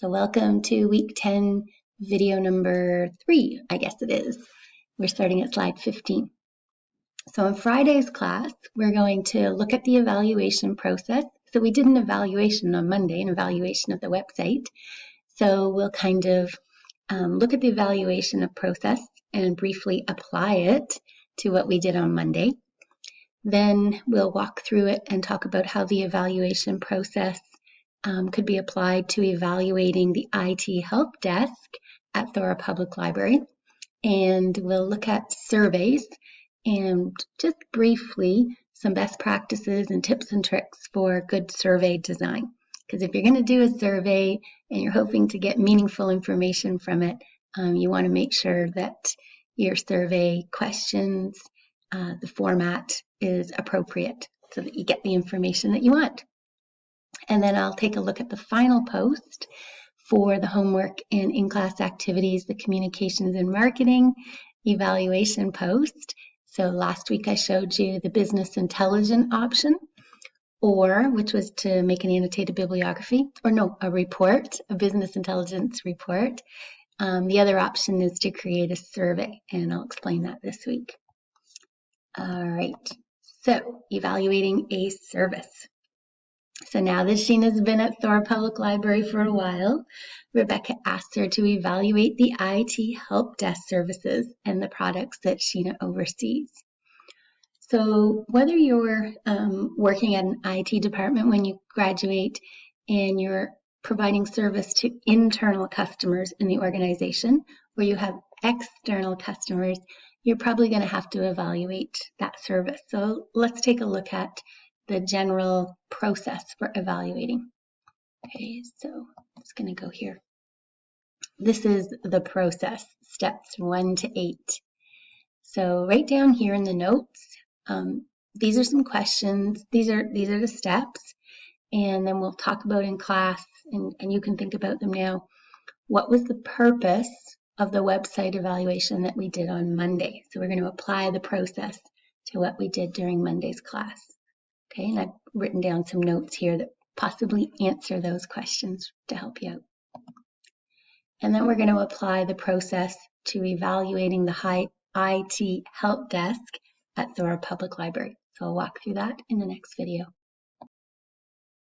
So welcome to week 10, video number 3, I guess it is. We're starting at slide 15. So in Friday's class, we're going to look at the evaluation process. So we did an evaluation on Monday, an evaluation of the website. So we'll kind of look at the evaluation of process and briefly apply it to what we did on Monday. Then we'll walk through it and talk about how the evaluation process could be applied to evaluating the IT help desk at Thora Public Library. And we'll look at surveys and just briefly some best practices and tips and tricks for good survey design. Because if you're going to do a survey and you're hoping to get meaningful information from it, you want to make sure that your survey questions, the format is appropriate so that you get the information that you want. And then I'll take a look at the final post for the homework and in-class activities, the communications and marketing evaluation post. So last week I showed you the business intelligence option, which was to make an annotated bibliography, a report, a business intelligence report. The other option is to create a survey, and I'll explain that this week. All right, so evaluating a service. So now that Sheena's been at Thora Public Library for a while, Rebecca asked her to evaluate the IT help desk services and the products that Sheena oversees. So whether you're working at an IT department when you graduate and you're providing service to internal customers in the organization, or you have external customers, you're probably going to have to evaluate that service. So let's take a look at the general process for evaluating. Okay, so I'm just going to go here. This is the process, steps 1 to 8. So right down here in the notes, these are some questions. These are the steps, and then we'll talk about in class, and you can think about them now. What was the purpose of the website evaluation that we did on Monday? So we're going to apply the process to what we did during Monday's class. Okay, and I've written down some notes here that possibly answer those questions to help you out. And then we're going to apply the process to evaluating the IT help desk at Thora Public Library. So I'll walk through that in the next video.